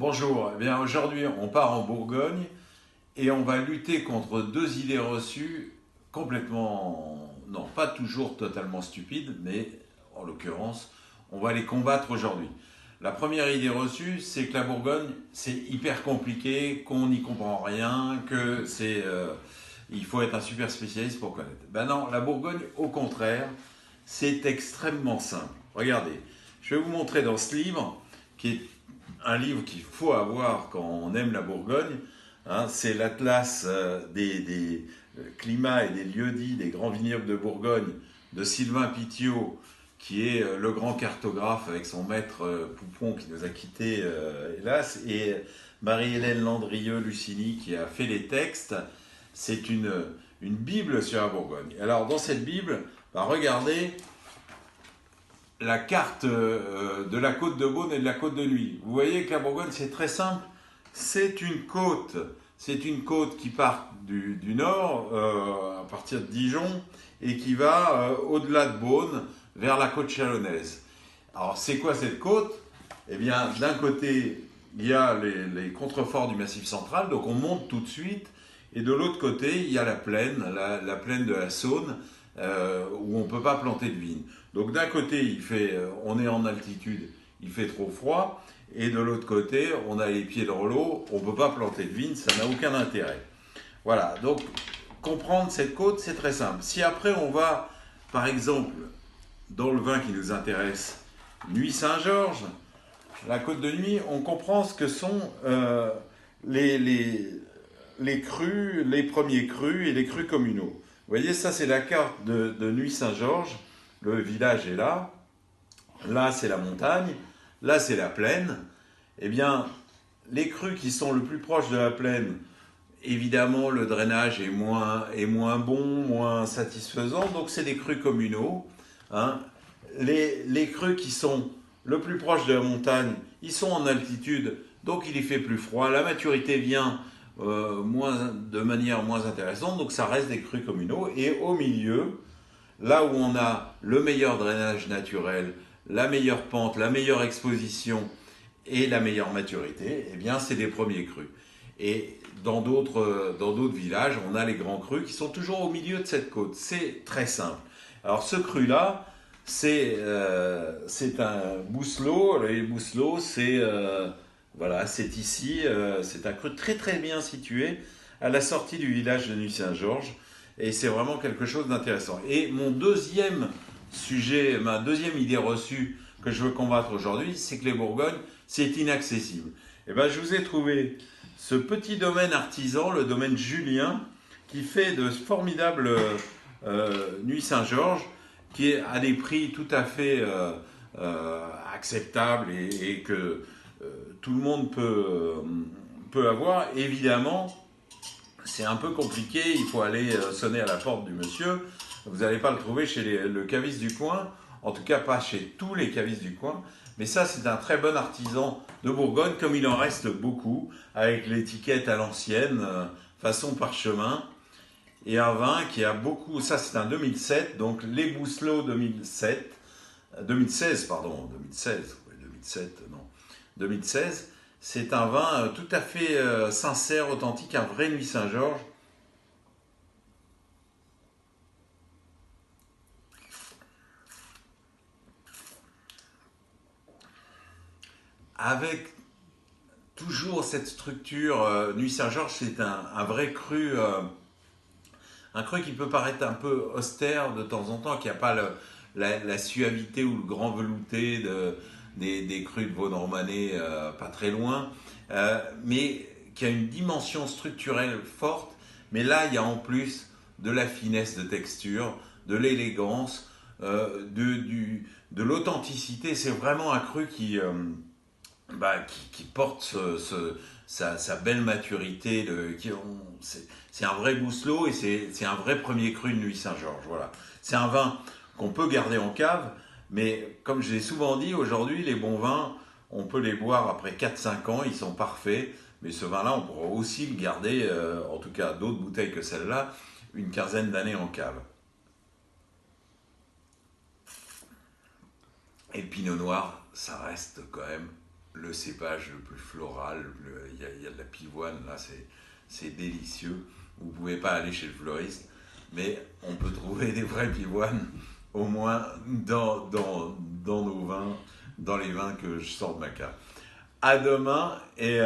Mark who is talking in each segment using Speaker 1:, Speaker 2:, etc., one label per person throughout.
Speaker 1: Bonjour, eh bien aujourd'hui on part en Bourgogne et on va lutter contre deux idées reçues complètement, non pas toujours totalement stupides, mais en l'occurrence on va les combattre aujourd'hui. La première idée reçue, c'est que la Bourgogne c'est hyper compliqué, qu'on n'y comprend rien, que il faut être un super spécialiste pour connaître. Ben non, la Bourgogne au contraire, c'est extrêmement simple. Regardez, je vais vous montrer dans ce livre qui est un livre qu'il faut avoir quand on aime la Bourgogne. Hein, c'est l'Atlas des climats et des lieux-dits des grands vignobles de Bourgogne de Sylvain Pittiot, qui est le grand cartographe avec son maître Poupon qui nous a quittés, hélas, et Marie-Hélène Landrieux-Lucini qui a fait les textes. C'est une Bible sur la Bourgogne. Alors dans cette Bible, bah, regardez la carte de la côte de Beaune et de la côte de Nuits. Vous voyez que la Bourgogne, c'est très simple. C'est une côte. C'est une côte qui part du nord, à partir de Dijon, et qui va au-delà de Beaune, vers la côte chalonnaise. Alors, c'est quoi cette côte? Eh bien, d'un côté, il y a les contreforts du Massif central, donc on monte tout de suite, et de l'autre côté, il y a la plaine, la plaine de la Saône, où on ne peut pas planter de vigne. Donc d'un côté, on est en altitude, il fait trop froid, et de l'autre côté, on a les pieds dans l'eau, on ne peut pas planter de vigne, ça n'a aucun intérêt. Voilà, donc comprendre cette côte, c'est très simple. Si après on va, par exemple, dans le vin qui nous intéresse, Nuits Saint-Georges, la côte de Nuits, on comprend ce que sont les, les, les crus, les premiers crus et les crus communaux. Vous voyez, ça c'est la carte de Nuits Saint-Georges. Le village est là. Là c'est la montagne. Là c'est la plaine. Eh bien, les crus qui sont le plus proches de la plaine, évidemment le drainage est moins bon, moins satisfaisant. Donc c'est des crus communaux. Hein. Les crus qui sont le plus proches de la montagne, ils sont en altitude. Donc il y fait plus froid. La maturité vient de manière moins intéressante, donc ça reste des crus communaux. Et au milieu, là où on a le meilleur drainage naturel, la meilleure pente, la meilleure exposition et la meilleure maturité, eh bien c'est des premiers crus. Et dans d'autres villages, on a les grands crus qui sont toujours au milieu de cette côte. C'est très simple. Alors ce cru-là, c'est un bousselot. Les bousselots, voilà, c'est ici, c'est un cru très très bien situé à la sortie du village de Nuits-Saint-Georges et c'est vraiment quelque chose d'intéressant. Et mon deuxième sujet, ma deuxième idée reçue que je veux combattre aujourd'hui, c'est que les Bourgognes, c'est inaccessible. Et ben, je vous ai trouvé ce petit domaine artisan, le domaine Julien, qui fait de formidables Nuits-Saint-Georges, qui est à des prix tout à fait acceptables et que tout le monde peut avoir. Évidemment, c'est un peu compliqué, il faut aller sonner à la porte du monsieur. Vous n'allez pas le trouver chez le caviste du coin, en tout cas pas chez tous les cavistes du coin. Mais ça, c'est un très bon artisan de Bourgogne, comme il en reste beaucoup, avec l'étiquette à l'ancienne, façon parchemin. Et un vin qui a beaucoup, ça c'est un 2007, donc les Bousselots 2016, pardon, 2016, 2007, non, 2016. C'est un vin tout à fait sincère, authentique, un vrai Nuits Saint-Georges. Avec toujours cette structure, Nuits Saint-Georges, c'est un vrai cru, un cru qui peut paraître un peu austère de temps en temps, qui n'a pas la suavité ou le grand velouté des crus de Vaudromanée, pas très loin, mais qui a une dimension structurelle forte. Mais là, il y a en plus de la finesse de texture, de l'élégance, de l'authenticité. C'est vraiment un cru qui porte sa belle maturité. C'est un vrai Bousselot et c'est un vrai premier cru de Nuits Saint-Georges. Voilà. C'est un vin qu'on peut garder en cave, mais comme je l'ai souvent dit, aujourd'hui, les bons vins, on peut les boire après 4-5 ans, ils sont parfaits. Mais ce vin-là, on pourra aussi le garder, en tout cas d'autres bouteilles que celle-là, une quinzaine d'années en cave. Et le pinot noir, ça reste quand même le cépage le plus floral. Il y a de la pivoine, là, c'est délicieux. Vous ne pouvez pas aller chez le fleuriste, mais on peut trouver des vraies pivoines, au moins dans nos vins, dans les vins que je sors de ma cave. À demain et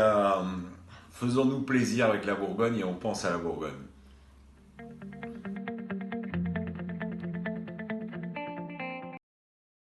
Speaker 1: faisons-nous plaisir avec la Bourgogne et on pense à la Bourgogne.